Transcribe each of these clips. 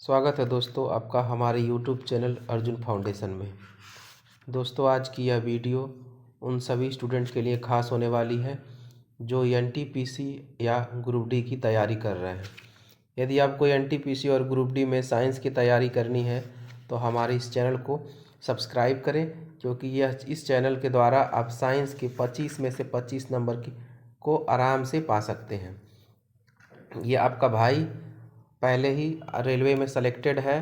स्वागत है दोस्तों आपका हमारे YouTube चैनल अर्जुन फाउंडेशन में। दोस्तों आज की यह वीडियो उन सभी स्टूडेंट के लिए खास होने वाली है जो NTPC या ग्रुप डी की तैयारी कर रहे हैं। यदि आपको NTPC और ग्रुप डी में साइंस की तैयारी करनी है तो हमारे इस चैनल को सब्सक्राइब करें, क्योंकि इस चैनल के द्वारा आप साइंस के 25 में से 25 नंबर को आराम से पा सकते हैं। ये आपका भाई पहले ही रेलवे में सेलेक्टेड है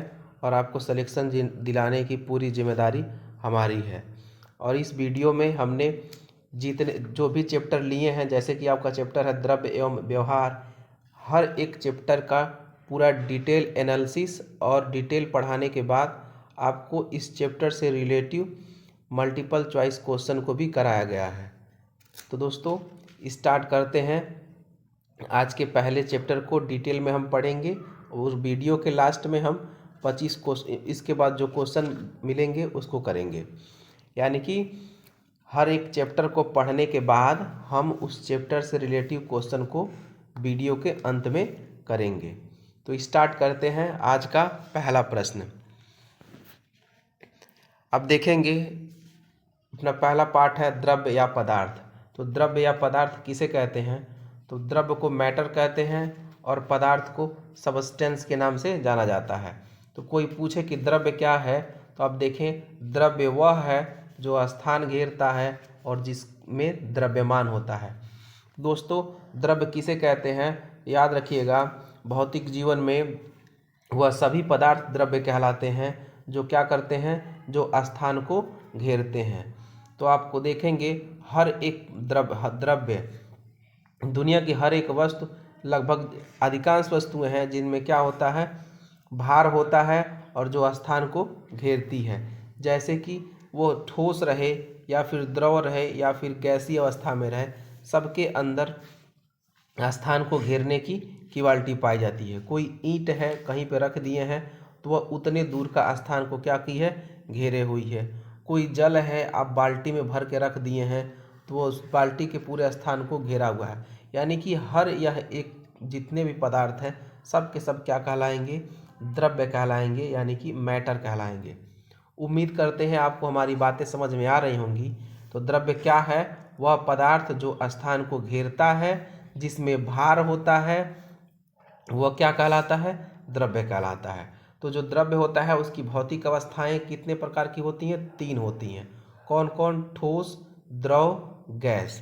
और आपको सिलेक्शन दिलाने की पूरी जिम्मेदारी हमारी है। और इस वीडियो में हमने जितने जो भी चैप्टर लिए हैं, जैसे कि आपका चैप्टर है द्रव्य एवं व्यवहार, हर एक चैप्टर का पूरा डिटेल एनालिसिस और डिटेल पढ़ाने के बाद आपको इस चैप्टर से रिलेटिव मल्टीपल चॉइस क्वेश्चन को भी कराया गया है। तो दोस्तों स्टार्ट करते हैं। आज के पहले चैप्टर को डिटेल में हम पढ़ेंगे और वीडियो के लास्ट में हम 25 क्वेश्चन, इसके बाद जो क्वेश्चन मिलेंगे उसको करेंगे। यानी कि हर एक चैप्टर को पढ़ने के बाद हम उस चैप्टर से रिलेटिव क्वेश्चन को वीडियो के अंत में करेंगे। तो स्टार्ट करते हैं आज का पहला प्रश्न। अब देखेंगे अपना पहला पार्ट है द्रव्य या पदार्थ। तो द्रव्य या पदार्थ किसे कहते हैं? तो द्रव्य को मैटर कहते हैं और पदार्थ को सबस्टेंस के नाम से जाना जाता है। तो कोई पूछे कि द्रव्य क्या है, तो आप देखें द्रव्य वह है जो स्थान घेरता है और जिसमें द्रव्यमान होता है। दोस्तों द्रव्य किसे कहते हैं याद रखिएगा, भौतिक जीवन में वह सभी पदार्थ द्रव्य कहलाते हैं जो क्या करते हैं, जो स्थान को घेरते हैं। तो आपको देखेंगे हर एक द्रव्य दुनिया की हर एक वस्तु, लगभग अधिकांश वस्तुएं हैं जिनमें क्या होता है, भार होता है और जो स्थान को घेरती है। जैसे कि वो ठोस रहे या फिर द्रव रहे या फिर गैसीय अवस्था में रहे, सबके अंदर स्थान को घेरने की क्वालिटी पाई जाती है। कोई ईंट है कहीं पे रख दिए हैं तो वह उतने दूर का स्थान को क्या की है, घेरे हुई है। कोई जल है आप बाल्टी में भर के रख दिए हैं तो वो उस बाल्टी के पूरे स्थान को घेरा हुआ है। यानी कि हर यह एक जितने भी पदार्थ हैं सब के सब क्या कहलाएंगे, द्रव्य कहलाएंगे, यानी कि मैटर कहलाएंगे। उम्मीद करते हैं आपको हमारी बातें समझ में आ रही होंगी। तो द्रव्य क्या है? वह पदार्थ जो स्थान को घेरता है, जिसमें भार होता है, वह क्या कहलाता है, द्रव्य कहलाता है। तो जो द्रव्य होता है उसकी भौतिक अवस्थाएं कितने प्रकार की होती हैं? 3 होती हैं। कौन कौन? ठोस, द्रव, गैस।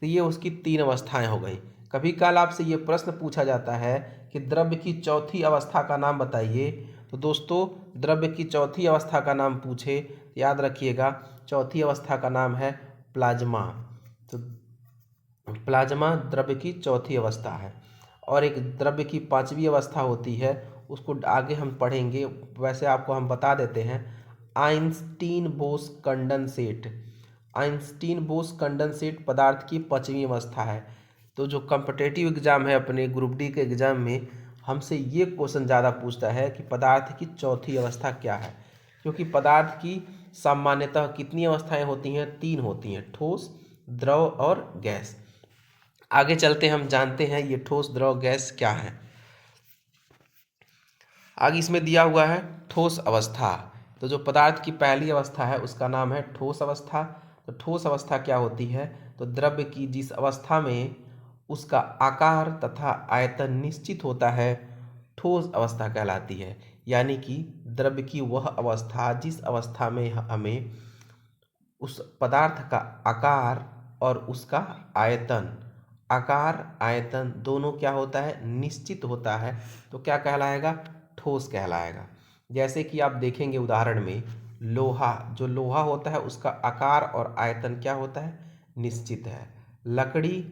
तो ये उसकी 3 अवस्थाएं हो गई। कभी काल आपसे ये प्रश्न पूछा जाता है कि द्रव्य की चौथी अवस्था का नाम बताइए। तो दोस्तों द्रव्य की चौथी अवस्था का नाम पूछे तो याद रखिएगा चौथी अवस्था का नाम है प्लाज्मा। तो प्लाज्मा द्रव्य की चौथी अवस्था है। और एक द्रव्य की 5वीं अवस्था होती है, उसको आगे हम पढ़ेंगे। वैसे आपको हम बता देते हैं, Einstein Bose condensate. Einstein Bose condensate पदार्थ की 5वीं अवस्था है। तो जो कॉम्पिटिटिव एग्जाम है अपने ग्रुप डी के एग्जाम में, हमसे ये क्वेश्चन ज़्यादा पूछता है कि पदार्थ की चौथी अवस्था क्या है। क्योंकि पदार्थ की सामान्यतः कितनी अवस्थाएं होती हैं? 3 होती हैं, ठोस, द्रव और गैस। आगे चलते हम जानते हैं ये ठोस, द्रव, गैस क्या है। आगे इसमें दिया हुआ है ठोस अवस्था। तो जो पदार्थ की पहली अवस्था है उसका नाम है ठोस अवस्था। तो ठोस अवस्था क्या होती है? तो द्रव्य की जिस अवस्था में उसका आकार तथा आयतन निश्चित होता है, ठोस अवस्था कहलाती है। यानी कि द्रव्य की वह अवस्था जिस अवस्था में हमें उस पदार्थ का आकार और उसका आयतन, आकार आयतन दोनों क्या होता है, निश्चित होता है, तो क्या कहलाएगा, ठोस कहलाएगा। जैसे कि आप देखेंगे उदाहरण में लोहा, जो लोहा होता है उसका आकार और आयतन क्या होता है, निश्चित है। लकड़ी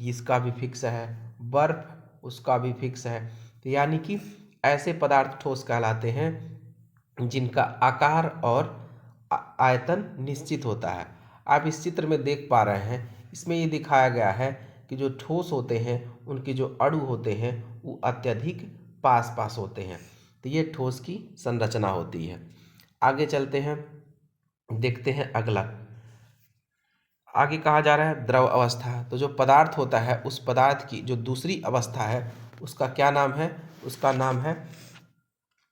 इसका भी फिक्स है, बर्फ उसका भी फिक्स है। तो यानी कि ऐसे पदार्थ ठोस कहलाते हैं जिनका आकार और आयतन निश्चित होता है। आप इस चित्र में देख पा रहे हैं, इसमें ये दिखाया गया है कि जो ठोस होते हैं उनके जो अणु होते हैं वो अत्यधिक पास पास होते हैं। तो ये ठोस की संरचना होती है। आगे चलते हैं, देखते हैं अगला। आगे कहा जा रहा है द्रव अवस्था। तो जो पदार्थ होता है उस पदार्थ की जो दूसरी अवस्था है उसका क्या नाम है? उसका नाम है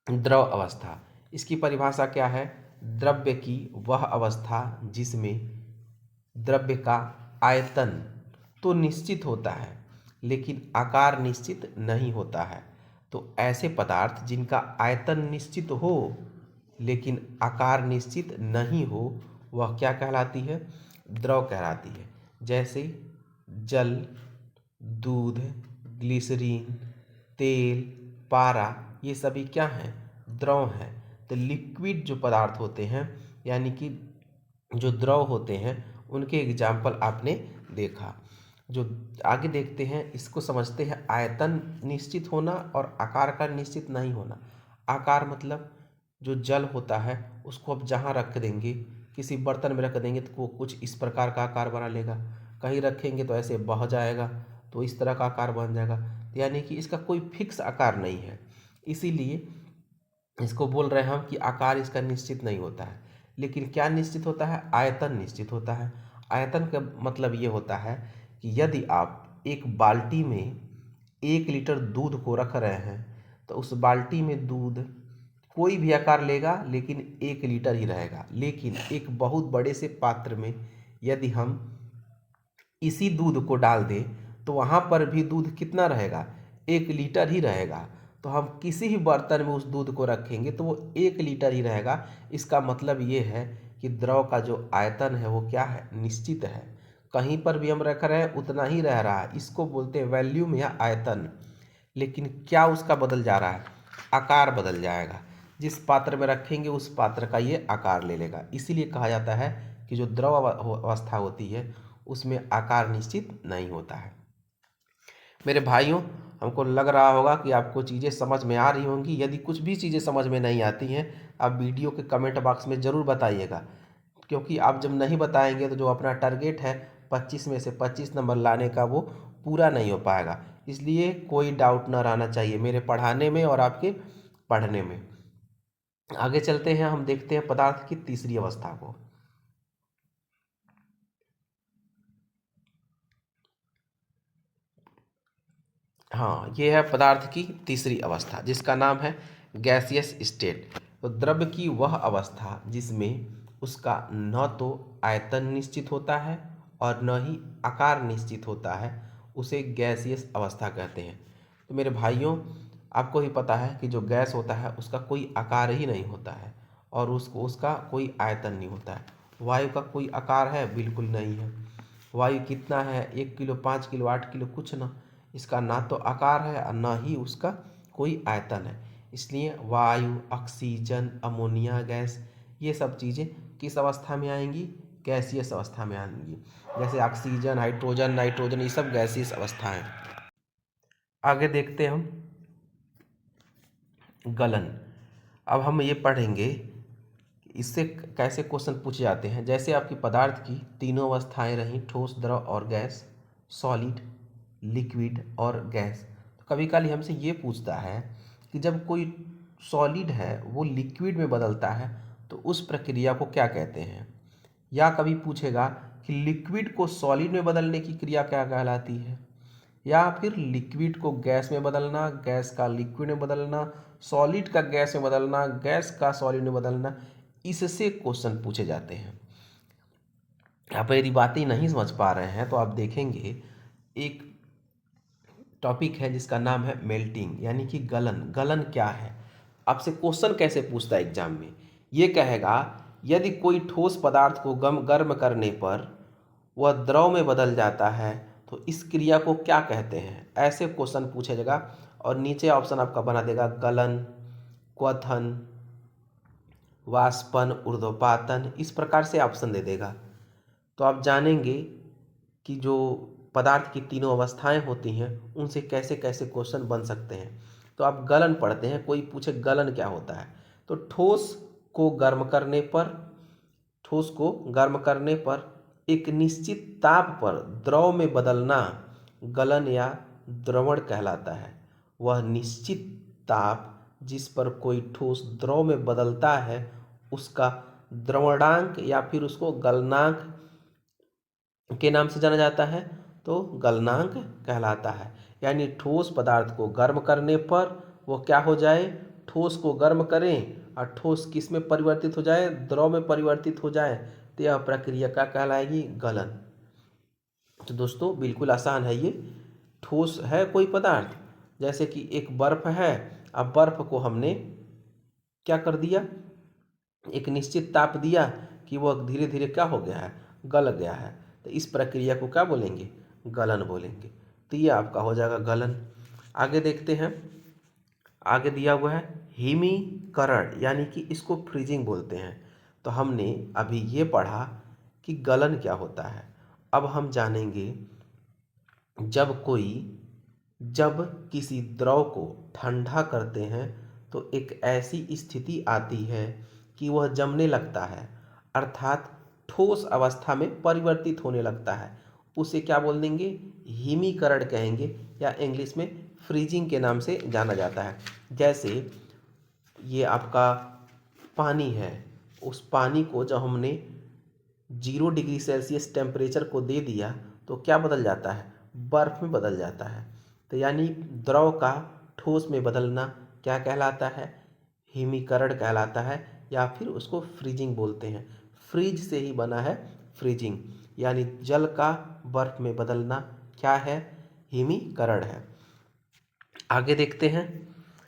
द्रव अवस्था, इसकी परिभाषा क्या है? द्रव्य की वह अवस्था जिसमें द्रव्य का आयतन तो निश्चित होता है लेकिन आकार निश्चित नहीं होता है। तो ऐसे पदार्थ जिनका आयतन निश्चित हो लेकिन आकार निश्चित नहीं हो, वह क्या कहलाती है? द्रव कहलाती है। जैसे जल, दूध, ग्लिसरीन, तेल, पारा, ये सभी क्या हैं? द्रव हैं। तो लिक्विड जो पदार्थ होते हैं, यानी कि जो द्रव होते हैं, उनके एग्जाम्पल आपने देखा। जो आगे देखते हैं, इसको समझते हैं आयतन निश्चित होना और आकार का निश्चित नहीं होना। आकार मतलब जो जल होता है उसको अब जहाँ रख देंगे, किसी बर्तन में रख देंगे तो वो कुछ इस प्रकार का आकार बना लेगा, कहीं रखेंगे तो ऐसे बह जाएगा तो इस तरह का आकार बन जाएगा। यानी कि इसका कोई फिक्स आकार नहीं है, इसीलिए इसको बोल रहे हैं हम कि आकार इसका निश्चित नहीं होता है। लेकिन क्या निश्चित होता है? आयतन निश्चित होता है। आयतन का मतलब ये होता है कि यदि आप एक बाल्टी में 1 लीटर दूध को रख रहे हैं तो उस बाल्टी में दूध कोई भी आकार लेगा लेकिन 1 लीटर ही रहेगा। लेकिन एक बहुत बड़े से पात्र में यदि हम इसी दूध को डाल दें तो वहाँ पर भी दूध कितना रहेगा? 1 लीटर ही रहेगा। तो हम किसी भी बर्तन में उस दूध को रखेंगे तो वो 1 लीटर ही रहेगा। इसका मतलब ये है कि द्रव का जो आयतन है वो क्या है? निश्चित है। कहीं पर भी हम रख रहे हैं उतना ही रह रहा है, इसको बोलते हैं वॉल्यूम या आयतन। लेकिन क्या उसका बदल जा रहा है? आकार बदल जाएगा। जिस पात्र में रखेंगे उस पात्र का ये आकार ले लेगा। इसीलिए कहा जाता है कि जो द्रव अवस्था होती है उसमें आकार निश्चित नहीं होता है। मेरे भाइयों, हमको लग रहा होगा कि आपको चीज़ें समझ में आ रही होंगी। यदि कुछ भी चीज़ें समझ में नहीं आती हैं, आप वीडियो के कमेंट बॉक्स में ज़रूर बताइएगा, क्योंकि आप जब नहीं बताएंगे तो जो अपना टारगेट है 25 में से 25 नंबर लाने का, वो पूरा नहीं हो पाएगा। इसलिए कोई डाउट ना रहना चाहिए मेरे पढ़ाने में और आपके पढ़ने में। आगे चलते हैं, हम देखते हैं पदार्थ की तीसरी अवस्था को। हाँ, ये है पदार्थ की तीसरी अवस्था जिसका नाम है गैसियस स्टेट। तो द्रव्य की वह अवस्था जिसमें उसका न तो आयतन निश्चित होता है और न ही आकार निश्चित होता है, उसे गैसियस अवस्था कहते हैं। तो मेरे भाइयों, आपको ही पता है कि जो गैस होता है उसका कोई आकार ही नहीं होता है और उसका कोई आयतन नहीं होता है। वायु का कोई आकार है? बिल्कुल नहीं है। वायु कितना है? 1 किलो, 5 किलो, 8 किलो, कुछ ना। इसका ना तो आकार है और ना ही उसका कोई आयतन है। इसलिए वायु, ऑक्सीजन, अमोनिया गैस, ये सब चीज़ें किस अवस्था में आएंगी? गैसीय अवस्था में आएंगी। जैसे ऑक्सीजन, हाइड्रोजन, नाइट्रोजन, ये सब गैसीय अवस्था हैं। आगे देखते हैं हम गलन। अब हम ये पढ़ेंगे इससे कैसे क्वेश्चन पूछे जाते हैं। जैसे आपकी पदार्थ की तीनों अवस्थाएं रहीं, ठोस, द्रव और गैस, सॉलिड, लिक्विड और गैस। तो कभी कभी हमसे ये पूछता है कि जब कोई सॉलिड है वो लिक्विड में बदलता है तो उस प्रक्रिया को क्या कहते हैं। या कभी पूछेगा कि लिक्विड को सॉलिड में बदलने की क्रिया क्या कहलाती है। या फिर लिक्विड को गैस में बदलना, गैस का लिक्विड में बदलना, सॉलिड का गैस में बदलना, गैस का सॉलिड में बदलना, इससे क्वेश्चन पूछे जाते हैं। आप यदि बातें नहीं समझ पा रहे हैं तो आप देखेंगे एक टॉपिक है जिसका नाम है मेल्टिंग, यानी कि गलन। गलन क्या है? आपसे क्वेश्चन कैसे पूछता है एग्जाम में? ये कहेगा यदि कोई ठोस पदार्थ को गर्म करने पर वह द्रव में बदल जाता है तो इस क्रिया को क्या कहते हैं। ऐसे क्वेश्चन पूछेगा और नीचे ऑप्शन आपका बना देगा गलन, क्वथन, वाष्पन, ऊर्ध्वपातन, इस प्रकार से ऑप्शन दे देगा। तो आप जानेंगे कि जो पदार्थ की तीनों अवस्थाएं होती हैं उनसे कैसे कैसे क्वेश्चन बन सकते हैं। तो आप गलन पढ़ते हैं, कोई पूछे गलन क्या होता है, तो को गर्म करने पर ठोस को गर्म करने पर एक निश्चित ताप पर द्रव में बदलना गलन या द्रवण कहलाता है। वह निश्चित ताप जिस पर कोई ठोस द्रव में बदलता है उसका द्रवणांक या फिर उसको गलनांक के नाम से जाना जाता है, तो गलनांक कहलाता है। यानी ठोस पदार्थ को गर्म करने पर वो क्या हो जाए? ठोस को गर्म करें और ठोस किस में परिवर्तित हो जाए, द्रव में परिवर्तित हो जाए, तो यह प्रक्रिया क्या कहलाएगी, गलन। तो दोस्तों बिल्कुल आसान है ये। ठोस है कोई पदार्थ, जैसे कि एक बर्फ है, अब बर्फ को हमने क्या कर दिया, एक निश्चित ताप दिया कि वह धीरे धीरे क्या हो गया है, गल गया है, तो इस प्रक्रिया को क्या बोलेंगे, गलन बोलेंगे। तो ये आपका हो जाएगा गलन। आगे देखते हैं, आगे दिया हुआ है हिमीकरण, यानी कि इसको फ्रीजिंग बोलते हैं। तो हमने अभी ये पढ़ा कि गलन क्या होता है। अब हम जानेंगे जब किसी द्रव को ठंडा करते हैं तो एक ऐसी स्थिति आती है कि वह जमने लगता है, अर्थात ठोस अवस्था में परिवर्तित होने लगता है। उसे क्या बोल देंगे, हिमीकरण कहेंगे, या इंग्लिश में फ्रीजिंग के नाम से जाना जाता है। जैसे ये आपका पानी है, उस पानी को जब हमने 0 डिग्री सेल्सियस टेम्परेचर को दे दिया तो क्या बदल जाता है, बर्फ़ में बदल जाता है। तो यानी द्रव का ठोस में बदलना क्या कहलाता है, हिमीकरण कहलाता है, या फिर उसको फ्रीजिंग बोलते हैं। फ्रीज से ही बना है फ्रीजिंग, यानी जल का बर्फ में बदलना क्या है, हिमीकरण है। आगे देखते हैं,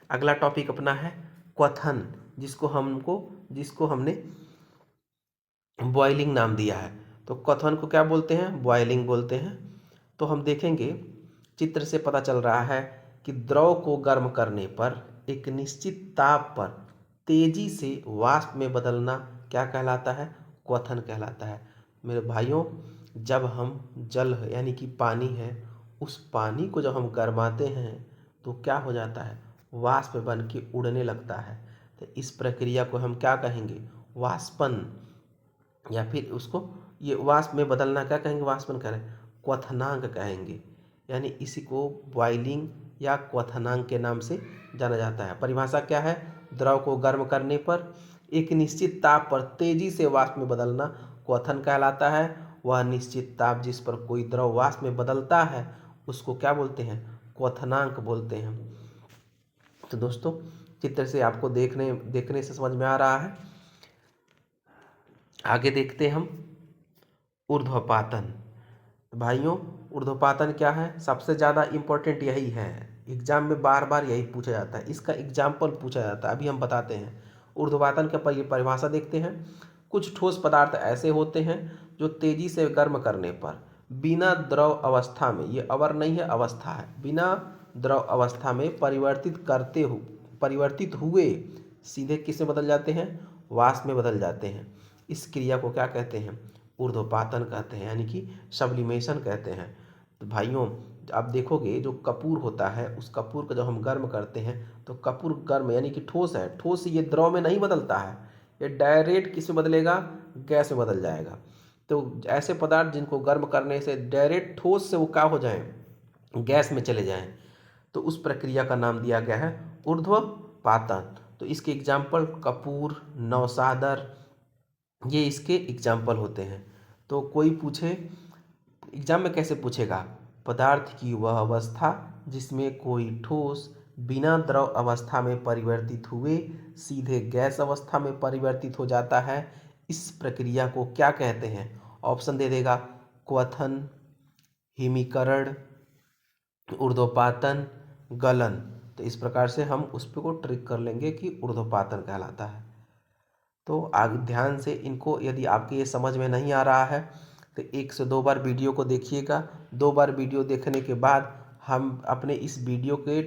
अगला टॉपिक अपना है क्वथन, जिसको हमने बॉइलिंग नाम दिया है। तो क्वथन को क्या बोलते हैं, बॉइलिंग बोलते हैं। तो हम देखेंगे, चित्र से पता चल रहा है कि द्रव को गर्म करने पर एक निश्चित ताप पर तेजी से वाष्प में बदलना क्या कहलाता है, क्वथन कहलाता है। मेरे भाइयों, जब हम जल यानी कि पानी है, उस पानी को जब हम गर्माते हैं तो क्या हो जाता है, वाष्प बन के उड़ने लगता है। तो इस प्रक्रिया को हम क्या कहेंगे, वाष्पन, या फिर उसको ये वाष्प में बदलना क्या कहेंगे, वाष्पन करें, क्वथनांक कहेंगे। यानी इसी को बॉइलिंग या क्वथनांक के नाम से जाना जाता है। परिभाषा क्या है, द्रव को गर्म करने पर एक निश्चित ताप पर तेजी से वाष्प में बदलना क्वथन कहलाता है। वह निश्चित ताप जिस पर कोई द्रव वाष्प में बदलता है उसको क्या बोलते हैं, क्वथनांक बोलते हैं। तो दोस्तों चित्र से आपको देखने से समझ में आ रहा है। आगे देखते हैं हम ऊर्ध्वपातन। भाइयों ऊर्ध्वपातन क्या है, सबसे ज़्यादा इम्पोर्टेंट यही है, एग्जाम में बार बार यही पूछा जाता है, इसका एग्जाम्पल पूछा जाता है, अभी हम बताते हैं। ऊर्ध्वपातन का परिभाषा देखते हैं। कुछ ठोस पदार्थ ऐसे होते हैं जो तेजी से गर्म करने पर बिना द्रव अवस्था में, ये अवर नहीं है अवस्था है, बिना द्रव अवस्था में परिवर्तित हुए सीधे किस में बदल जाते हैं, वाष्प में बदल जाते हैं। इस क्रिया को क्या कहते हैं, ऊर्ध्वपातन कहते हैं, यानी कि सब्लिमेशन कहते हैं। तो भाइयों आप देखोगे जो कपूर होता है, उस कपूर को जब हम गर्म करते हैं तो कपूर गर्म यानी कि ठोस है, ठोस ये द्रव में नहीं बदलता है, ये डायरेक्ट किस में बदलेगा, गैस में बदल जाएगा। तो ऐसे पदार्थ जिनको गर्म करने से डायरेक्ट ठोस से वो क्या हो जाएं, गैस में चले जाएं, तो उस प्रक्रिया का नाम दिया गया है ऊर्ध्वपातन। तो इसके एग्जाम्पल कपूर, नवसादर, ये इसके एग्जाम्पल होते हैं। तो कोई पूछे एग्जाम में कैसे पूछेगा, पदार्थ की वह अवस्था जिसमें कोई ठोस बिना द्रव अवस्था में परिवर्तित हुए सीधे गैस अवस्था में परिवर्तित हो जाता है, इस प्रक्रिया को क्या कहते हैं। ऑप्शन दे देगा, क्वथन, हिमीकरण, ऊर्ध्वपातन, गलन। तो इस प्रकार से हम उस पर को ट्रिक कर लेंगे कि ऊर्ध्वपातन कहलाता है। तो आगे ध्यान से इनको, यदि आपके ये समझ में नहीं आ रहा है तो 1 से 2 बार वीडियो को देखिएगा। 2 बार वीडियो देखने के बाद हम अपने इस वीडियो के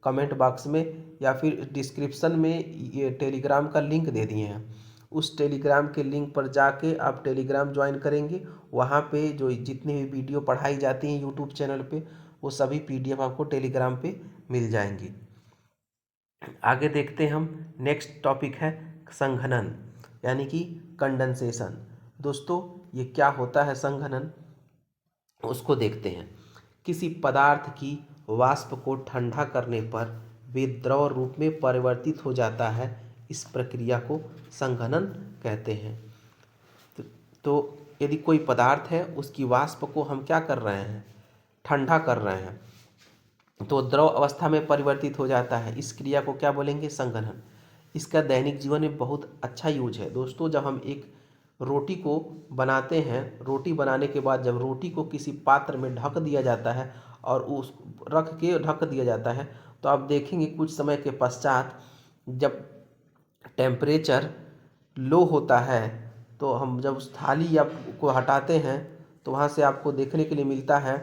कमेंट बॉक्स में या फिर डिस्क्रिप्शन में ये टेलीग्राम का लिंक दे दिए हैं, उस टेलीग्राम के लिंक पर जाके आप टेलीग्राम ज्वाइन करेंगे। वहाँ पे जो जितनी भी वीडियो पढ़ाई जाती हैं यूट्यूब चैनल पे, वो सभी PDF आपको टेलीग्राम पे मिल जाएंगी। आगे देखते हैं हम, नेक्स्ट टॉपिक है संघनन, यानी कि कंडेंसेशन। दोस्तों ये क्या होता है संघनन, उसको देखते हैं। किसी पदार्थ की वाष्प को ठंडा करने पर वे द्रव रूप में परिवर्तित हो जाता है, इस प्रक्रिया को संघनन कहते हैं। तो यदि कोई पदार्थ है उसकी वाष्प को हम क्या कर रहे हैं, ठंडा कर रहे हैं, तो द्रव अवस्था में परिवर्तित हो जाता है। इस क्रिया को क्या बोलेंगे? संघनन। इसका दैनिक जीवन में बहुत अच्छा यूज है दोस्तों। जब हम एक रोटी को बनाते हैं, रोटी बनाने के बाद जब रोटी को किसी पात्र में ढक दिया जाता है और उस रख के ढक दिया जाता है, तो आप देखेंगे कुछ समय के पश्चात जब टेम्परेचर लो होता है, तो हम जब उस थाली या को हटाते हैं तो वहाँ से आपको देखने के लिए मिलता है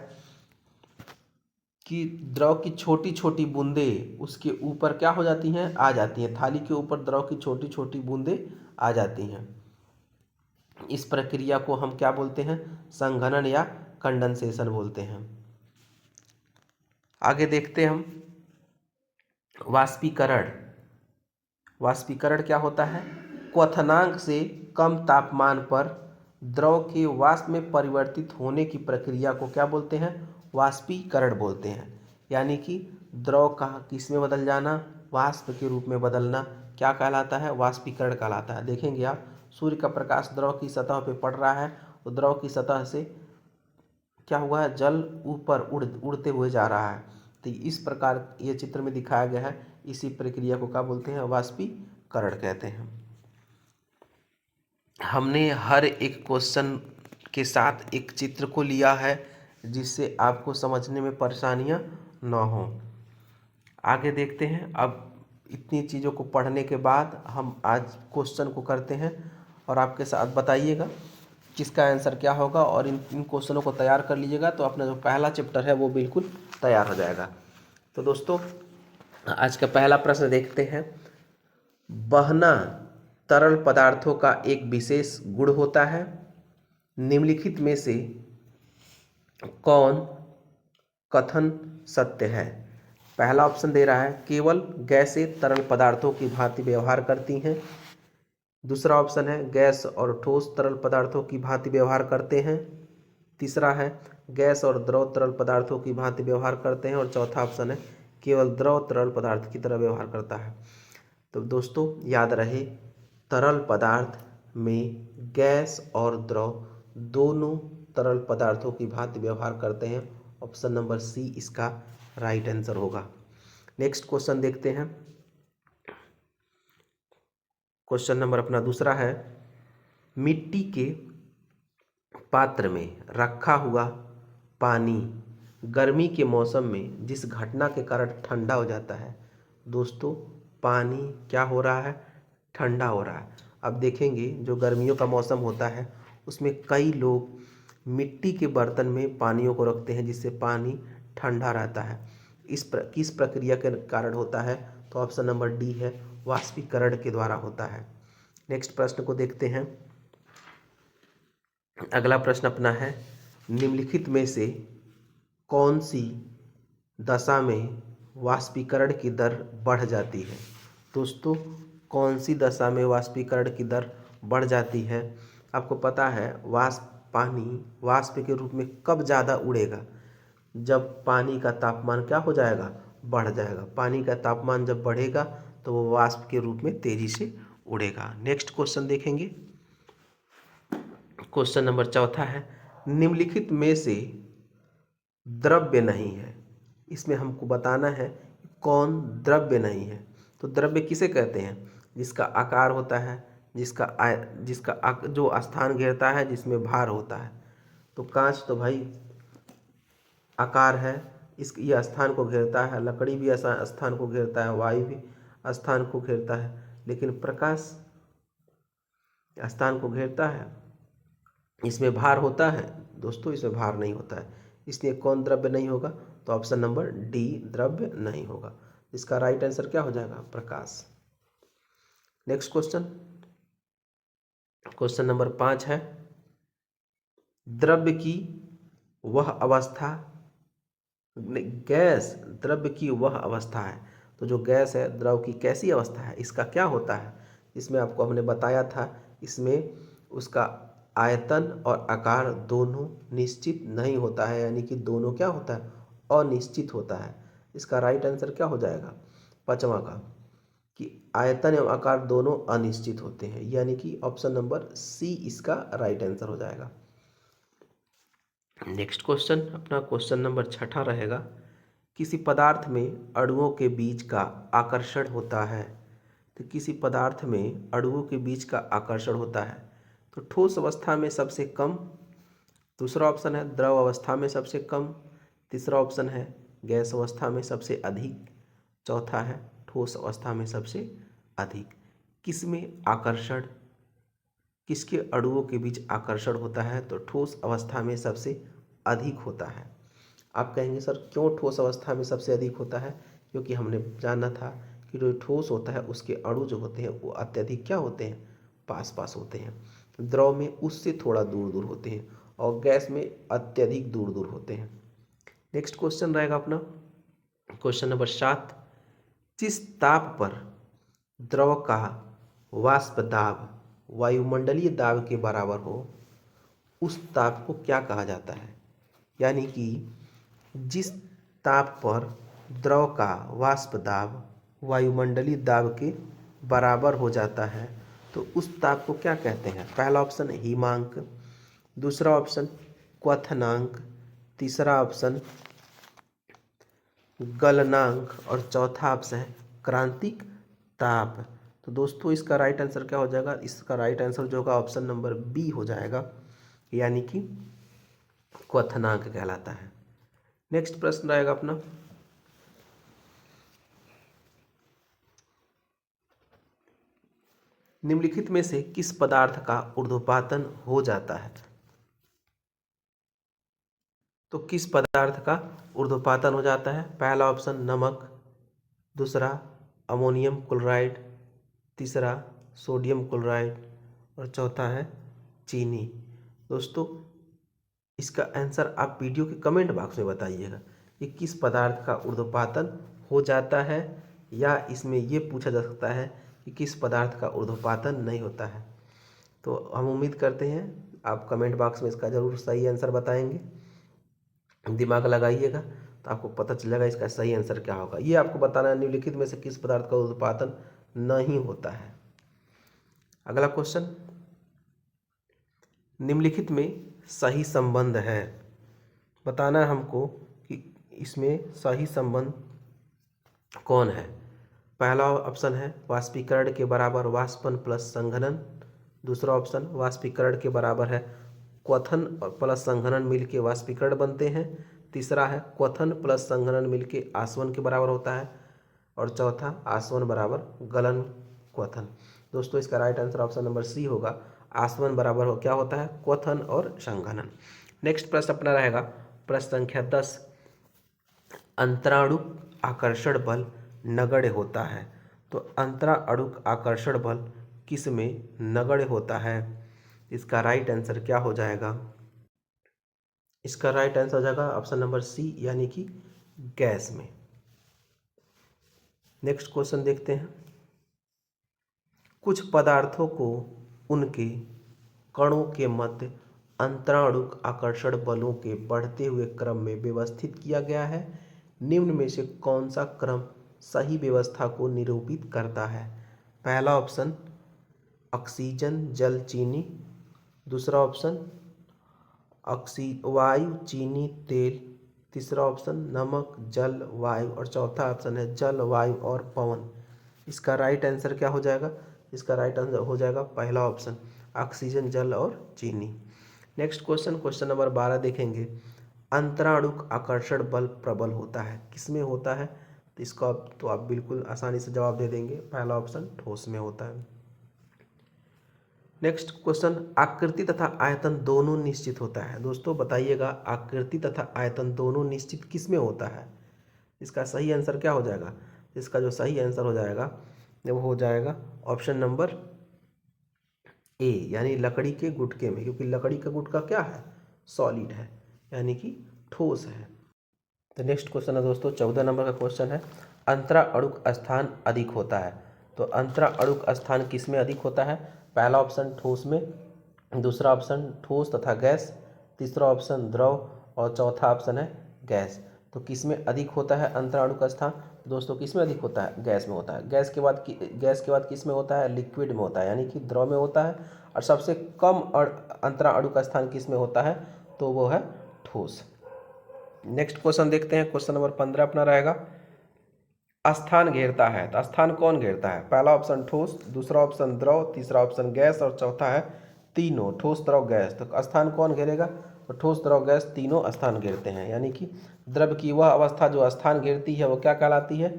कि द्रव की छोटी छोटी बूंदें उसके ऊपर क्या हो जाती हैं? आ जाती हैं। थाली के ऊपर द्रव की छोटी छोटी बूंदें आ जाती हैं। इस प्रक्रिया को हम क्या बोलते हैं? संघनन या कंडेंसेशन बोलते हैं। आगे देखते हैं हम वाष्पीकरण। वाष्पीकरण क्या होता है? क्वथनांक से कम तापमान पर द्रव के वाष्प में परिवर्तित होने की प्रक्रिया को क्या बोलते हैं? वाष्पीकरण बोलते हैं। यानी कि द्रव का किस में बदल जाना? वाष्प के रूप में बदलना क्या कहलाता है? वाष्पीकरण कहलाता है। देखेंगे आप, सूर्य का प्रकाश द्रव की सतह पे पड़ रहा है, तो द्रव की सतह से क्या हुआ है? जल ऊपर उड़ते हुए जा रहा है। तो इस प्रकार ये चित्र में दिखाया गया है। इसी प्रक्रिया को क्या बोलते हैं? वाष्पीकरण कहते हैं। हमने हर एक क्वेश्चन के साथ एक चित्र को लिया है जिससे आपको समझने में परेशानियां न हो। आगे देखते हैं। अब इतनी चीज़ों को पढ़ने के बाद हम आज क्वेश्चन को करते हैं और आपके साथ बताइएगा किसका आंसर क्या होगा, और इन क्वेश्चनों को तैयार कर लीजिएगा तो अपना जो पहला चैप्टर है वो बिल्कुल तैयार हो जाएगा। तो दोस्तों, आज का पहला प्रश्न देखते हैं। बहना तरल पदार्थों का एक विशेष गुण होता है। निम्नलिखित में से कौन कथन सत्य है? पहला ऑप्शन दे रहा है केवल गैसें तरल पदार्थों की भांति व्यवहार करती हैं। दूसरा ऑप्शन है गैस और ठोस तरल पदार्थों की भांति व्यवहार करते हैं। तीसरा है गैस और द्रव तरल पदार्थों की भांति व्यवहार करते हैं। और चौथा ऑप्शन है केवल द्रव तरल पदार्थ की तरह व्यवहार करता है। तो दोस्तों याद रहे, तरल पदार्थ में गैस और द्रव दोनों तरल पदार्थों की भांति व्यवहार करते हैं। ऑप्शन नंबर सी इसका राइट आंसर होगा। नेक्स्ट क्वेश्चन देखते हैं। क्वेश्चन नंबर अपना दूसरा है, मिट्टी के पात्र में रखा हुआ पानी गर्मी के मौसम में जिस घटना के कारण ठंडा हो जाता है, दोस्तों पानी क्या हो रहा है? ठंडा हो रहा है। अब देखेंगे जो गर्मियों का मौसम होता है उसमें कई लोग मिट्टी के बर्तन में पानियों को रखते हैं जिससे पानी ठंडा रहता है। किस प्रक्रिया के कारण होता है? तो ऑप्शन नंबर डी है, वाष्पीकरण के द्वारा होता है। नेक्स्ट प्रश्न को देखते हैं। अगला प्रश्न अपना है, निम्नलिखित में से कौन सी दशा में वाष्पीकरण की दर बढ़ जाती है? दोस्तों कौन सी दशा में वाष्पीकरण की दर बढ़ जाती है? आपको पता है पानी वाष्प के रूप में कब ज़्यादा उड़ेगा? जब पानी का तापमान क्या हो जाएगा? बढ़ जाएगा। पानी का तापमान जब बढ़ेगा तो वो वाष्प के रूप में तेजी से उड़ेगा। नेक्स्ट क्वेश्चन देखेंगे। क्वेश्चन नंबर चौथा है, निम्नलिखित में से द्रव्य नहीं है। इसमें हमको बताना है कौन द्रव्य नहीं है। तो द्रव्य किसे कहते हैं? जिसका आकार होता है, जिसका जो स्थान घेरता है, जिसमें भार होता है। तो कांच तो भाई आकार है, यह स्थान को घेरता है। लकड़ी भी स्थान को घेरता है, वायु भी स्थान को घेरता है, लेकिन प्रकाश स्थान को घेरता है। इसमें भार होता है दोस्तों? इसमें भार नहीं होता है। इसलिए कौन द्रव्य नहीं होगा? तो ऑप्शन नंबर डी द्रव्य नहीं होगा। इसका राइट आंसर क्या हो जाएगा? प्रकाश। नेक्स्ट क्वेश्चन, क्वेश्चन नंबर 5 है, द्रव्य की वह अवस्था, गैस द्रव्य की वह अवस्था है। तो जो गैस है द्रव की कैसी अवस्था है? इसका क्या होता है? इसमें आपको हमने बताया था, इसमें उसका आयतन और आकार दोनों निश्चित नहीं होता है। यानी कि दोनों क्या होता है? अनिश्चित होता है। इसका राइट आंसर क्या हो जाएगा? पांचवा का, कि आयतन एवं आकार दोनों अनिश्चित होते हैं। यानी कि ऑप्शन नंबर सी इसका राइट आंसर हो जाएगा। नेक्स्ट क्वेश्चन अपना क्वेश्चन नंबर 6 रहेगा, किसी पदार्थ में अणुओं के बीच का आकर्षण होता है। तो किसी पदार्थ में अणुओं के बीच का आकर्षण होता है। तो ठोस अवस्था में सबसे कम, दूसरा ऑप्शन है द्रव अवस्था में सबसे कम, तीसरा ऑप्शन है गैस अवस्था में सबसे अधिक, चौथा है ठोस अवस्था में सबसे अधिक। किसमें आकर्षण, किसके अणुओं के बीच आकर्षण होता है? तो ठोस अवस्था में सबसे अधिक होता है। आप कहेंगे सर क्यों ठोस अवस्था में सबसे अधिक होता है? क्योंकि हमने जाना था कि जो ठोस होता है उसके अणु जो होते हैं वो अत्यधिक क्या होते हैं? पास पास होते हैं। द्रव में उससे थोड़ा दूर दूर होते हैं और गैस में अत्यधिक दूर दूर होते हैं। नेक्स्ट क्वेश्चन रहेगा अपना क्वेश्चन नंबर 7। जिस ताप पर द्रव का वाष्प दाब वायुमंडलीय दाब के बराबर हो उस ताप को क्या कहा जाता है? यानी कि जिस ताप पर द्रव का वाष्प दाब वायुमंडलीय दाब के बराबर हो जाता है तो उस ताप को क्या कहते हैं? पहला ऑप्शन हिमांक, दूसरा ऑप्शन क्वथनांक, तीसरा ऑप्शन गलनांक और चौथा ऑप्शन है क्रांतिक ताप। तो दोस्तों इसका राइट आंसर क्या हो जाएगा? इसका राइट आंसर जो होगा ऑप्शन नंबर बी हो जाएगा, यानी कि क्वथनांक कहलाता है। नेक्स्ट प्रश्न रहेगा अपना निम्नलिखित में से किस पदार्थ का ऊर्ध्वपातन हो जाता है? तो किस पदार्थ का ऊर्ध्वपातन हो जाता है? पहला ऑप्शन नमक, दूसरा अमोनियम क्लोराइड, तीसरा सोडियम क्लोराइड और चौथा है चीनी। दोस्तों इसका आंसर आप वीडियो के कमेंट बॉक्स में बताइएगा कि किस पदार्थ का ऊर्ध्वपातन हो जाता है, या इसमें ये पूछा जा सकता है कि किस पदार्थ का ऊर्ध्वपातन नहीं होता है। तो हम उम्मीद करते हैं आप कमेंट बॉक्स में इसका ज़रूर सही आंसर बताएंगे। दिमाग लगाइएगा तो आपको पता चलेगा इसका सही आंसर क्या होगा। ये आपको बताना है निम्नलिखित में से किस पदार्थ का ऊर्ध्वपातन नहीं होता है। अगला क्वेश्चन, निम्नलिखित में सही संबंध है, बताना है हमको कि इसमें सही संबंध कौन है। पहला ऑप्शन है वाष्पीकरण के बराबर वाष्पन प्लस संघनन, दूसरा ऑप्शन वाष्पीकरण के बराबर है क्वथन प्लस संघनन मिलके वाष्पीकरण बनते हैं, तीसरा है क्वथन प्लस संघनन मिलके आसवन के बराबर होता है और चौथा आसवन बराबर गलन क्वथन। दोस्तों इसका right answer option number C होगा, आसवन बराबर हो क्या होता है? क्वथन और संघनन। नेक्स्ट प्रश्न अपना रहेगा प्रश्न संख्या 10। अंतराणुक आकर्षण बल नगण्य होता है। तो अंतराणुक आकर्षण बल किस में नगण्य होता है? इसका राइट आंसर क्या हो जाएगा? इसका राइट आंसर हो जाएगा ऑप्शन नंबर सी, यानी कि गैस में। नेक्स्ट क्वेश्चन देखते हैं। कुछ पदार्थों को उनके कणों के मध्य अंतराणुक आकर्षण बलों के बढ़ते हुए क्रम में व्यवस्थित किया गया है। निम्न में से कौन सा क्रम सही व्यवस्था को निरूपित करता है? पहला ऑप्शन ऑक्सीजन जल चीनी, दूसरा ऑप्शन वायु चीनी तेल, तीसरा ऑप्शन नमक जल वायु और चौथा ऑप्शन है जल वायु और पवन। इसका राइट आंसर क्या हो जाएगा? इसका राइट आंसर हो जाएगा पहला ऑप्शन ऑक्सीजन जल और चीनी। नेक्स्ट क्वेश्चन, क्वेश्चन नंबर 12 देखेंगे। अंतराणुक आकर्षण बल प्रबल होता है, किसमें होता है? तो इसको तो आप बिल्कुल आसानी से जवाब दे देंगे, पहला ऑप्शन ठोस में होता है। नेक्स्ट क्वेश्चन, आकृति तथा आयतन दोनों निश्चित होता है। दोस्तों बताइएगा आकृति तथा आयतन दोनों निश्चित किस में होता है? इसका सही आंसर क्या हो जाएगा? इसका जो सही आंसर हो जाएगा वो हो जाएगा ऑप्शन नंबर ए, यानी लकड़ी के गुटके में, क्योंकि लकड़ी का गुटका क्या है? सॉलिड है, यानी कि ठोस है। तो नेक्स्ट क्वेश्चन है दोस्तों 14 नंबर का क्वेश्चन है, अंतराणुक स्थान अधिक होता है। तो अंतराणुक स्थान किस में अधिक होता है? पहला ऑप्शन ठोस में, दूसरा ऑप्शन ठोस तथा गैस, तीसरा ऑप्शन द्रव और चौथा ऑप्शन है गैस। तो किस में अधिक होता है अंतराणुक स्थान? दोस्तों किस में अधिक होता है? गैस में होता है। गैस के बाद किस में होता है? लिक्विड में होता है, यानी कि द्रव में होता है। और सबसे कम अंतराणुक स्थान किस में होता है? तो वो है ठोस। नेक्स्ट क्वेश्चन देखते हैं। क्वेश्चन नंबर 15 अपना रहेगा, स्थान घेरता है। तो स्थान कौन घेरता है? पहला ऑप्शन ठोस, दूसरा ऑप्शन द्रव, तीसरा ऑप्शन गैस और चौथा है तीनों, ठोस द्रव गैस। तो स्थान कौन घेरेगा? तो ठोस द्रव गैस तीनों स्थान घेरते हैं, यानी कि द्रव की वह अवस्था जो स्थान घेरती है वो क्या कहलाती है?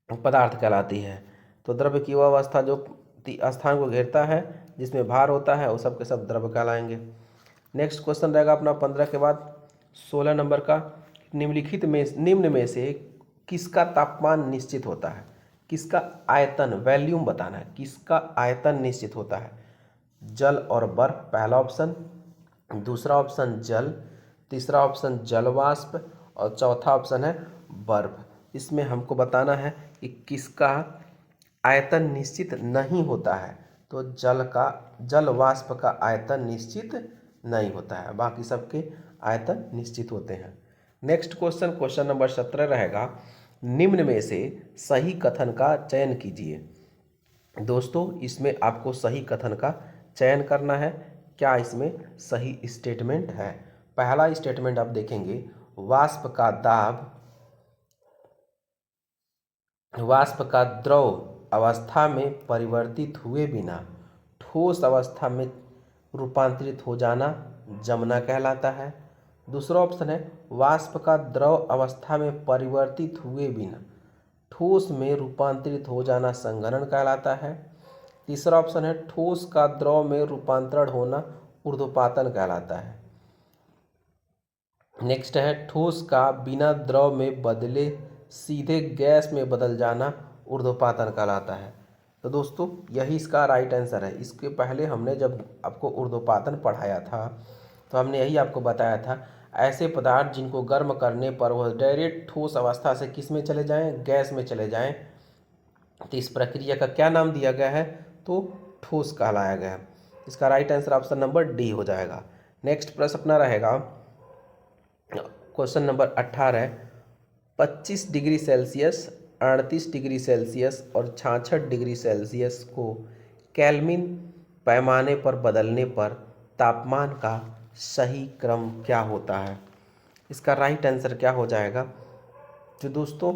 पदार्थ कहलाती है। तो द्रव्य की वह अवस्था जो स्थान को घेरता है, जिसमें भार होता है, वो सब के सब द्रव्य कहलाएंगे। नेक्स्ट क्वेश्चन रहेगा अपना 15 के बाद 16 नंबर का, निम्न में से किसका तापमान निश्चित होता है? किसका आयतन, वैल्यूम बताना है, किसका आयतन निश्चित होता है? जल और बर्फ पहला ऑप्शन, दूसरा ऑप्शन जल, तीसरा ऑप्शन जल वाष्प और चौथा ऑप्शन है बर्फ। इसमें हमको बताना है कि किसका आयतन निश्चित नहीं होता है। तो जल वाष्प का आयतन निश्चित नहीं होता है, बाकी सबके आयतन निश्चित होते हैं। नेक्स्ट क्वेश्चन, क्वेश्चन नंबर 17 रहेगा, निम्न में से सही कथन का चयन कीजिए। दोस्तों इसमें आपको सही कथन का चयन करना है। क्या इसमें सही स्टेटमेंट है? पहला स्टेटमेंट आप देखेंगे, वाष्प का द्रव अवस्था में परिवर्तित हुए बिना ठोस अवस्था में रूपांतरित हो जाना जमना कहलाता है। दूसरा ऑप्शन है, वाष्प का द्रव अवस्था में परिवर्तित हुए बिना ठोस में रूपांतरित हो जाना संघनन कहलाता है। तीसरा ऑप्शन है, ठोस का द्रव में रूपांतरण होना ऊर्ध्वपातन कहलाता है। नेक्स्ट है, ठोस का बिना द्रव में बदले सीधे गैस में बदल जाना ऊर्ध्वपातन कहलाता है। तो दोस्तों यही इसका राइट आंसर है। इसके पहले हमने जब आपको ऊर्ध्वपातन पढ़ाया था तो हमने यही आपको बताया था, ऐसे पदार्थ जिनको गर्म करने पर वह डायरेक्ट ठोस अवस्था से किस में चले जाएं? गैस में चले जाएं। तो इस प्रक्रिया का क्या नाम दिया गया है? तो ठोस कहलाया गया है। इसका right answer option number D हो जाएगा। नेक्स्ट प्रश्न अपना रहेगा question number 18, 25 degree Celsius, 38 degree Celsius और 66 डिग्री सेल्सियस को केल्विन पैमाने पर बदलने पर तापमान का सही क्रम क्या होता है? इसका राइट आंसर क्या हो जाएगा? तो दोस्तों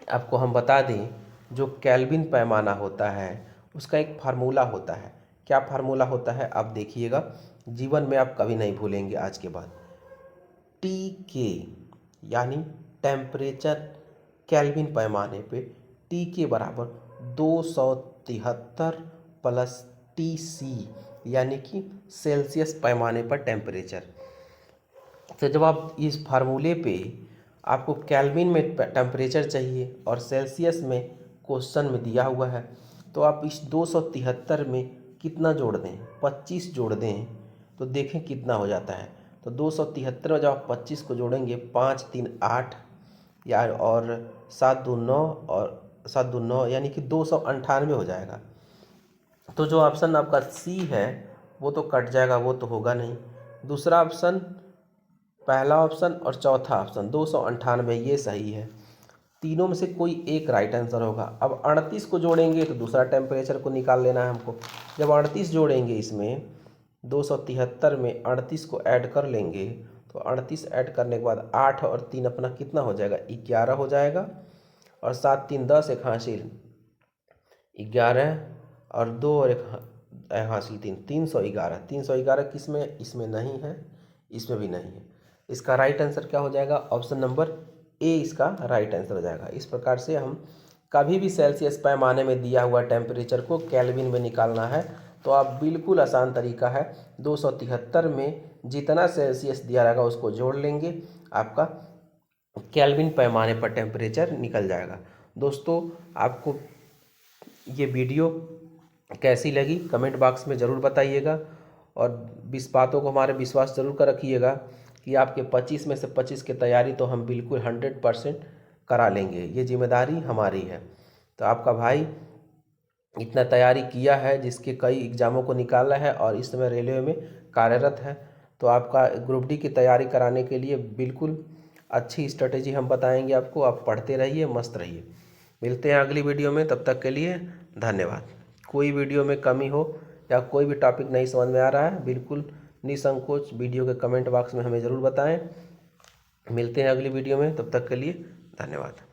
आपको हम बता दें, जो केल्विन पैमाना होता है उसका एक फार्मूला होता है। क्या फार्मूला होता है आप देखिएगा, जीवन में आप कभी नहीं भूलेंगे आज के बाद। टी के यानी टेम्परेचर केल्विन पैमाने पे टी के बराबर 273 प्लस टी सी यानी कि सेल्सियस पैमाने पर टेम्परेचर। तो जब आप इस फार्मूले पे आपको केल्विन में टेम्परेचर चाहिए और सेल्सियस में क्वेश्चन में दिया हुआ है, तो आप इस 273 में कितना जोड़ दें? 25 जोड़ दें तो देखें कितना हो जाता है। तो 273 में जब आप 25 को जोड़ेंगे, 5 3 8 यार और 7 2 9 और 7 2 9 यानी कि 298 हो जाएगा। तो जो ऑप्शन आपका सी है वो तो कट जाएगा, वो तो होगा नहीं। दूसरा ऑप्शन, पहला ऑप्शन और चौथा ऑप्शन 298 ये सही है। तीनों में से कोई एक राइट आंसर होगा। अब 38 को जोड़ेंगे तो दूसरा टेम्परेचर को निकाल लेना है हमको। जब 38 जोड़ेंगे इसमें 273 में 38 को ऐड कर लेंगे, तो 38 ऐड करने के बाद 8 और 3 अपना कितना हो जाएगा? 11 हो जाएगा। और 7 3 10, एक हासिल 11 और 2 और एक हासिल 3, 311। 311 किस में? इसमें नहीं है, इसमें भी नहीं है। इसका राइट आंसर क्या हो जाएगा? ऑप्शन नंबर ए इसका राइट आंसर हो जाएगा। इस प्रकार से हम कभी भी सेल्सियस पैमाने में दिया हुआ टेम्परेचर को केल्विन में निकालना है तो आप बिल्कुल आसान तरीका है, 273 में जितना सेल्सियस दिया रहेगा उसको जोड़ लेंगे, आपका केल्विन पैमाने पर टेम्परेचर निकल जाएगा। दोस्तों आपको ये वीडियो कैसी लगी कमेंट बॉक्स में ज़रूर बताइएगा और इस बातों को हमारे विश्वास ज़रूर कर रखिएगा कि आपके 25 में से 25 की तैयारी तो हम बिल्कुल 100% करा लेंगे। ये जिम्मेदारी हमारी है। तो आपका भाई इतना तैयारी किया है, जिसके कई एग्ज़ामों को निकाला है और इस समय रेलवे में कार्यरत है। तो आपका ग्रुप डी की तैयारी कराने के लिए बिल्कुल अच्छी स्ट्रेटेजी हम बताएंगे आपको। आप पढ़ते रहिए, मस्त रहिए। मिलते हैं अगली वीडियो में, तब तक के लिए धन्यवाद। कोई वीडियो में कमी हो या कोई भी टॉपिक नहीं समझ में आ रहा है, बिल्कुल निसंकोच वीडियो के कमेंट बॉक्स में हमें ज़रूर बताएं। मिलते हैं अगली वीडियो में, तब तक के लिए धन्यवाद।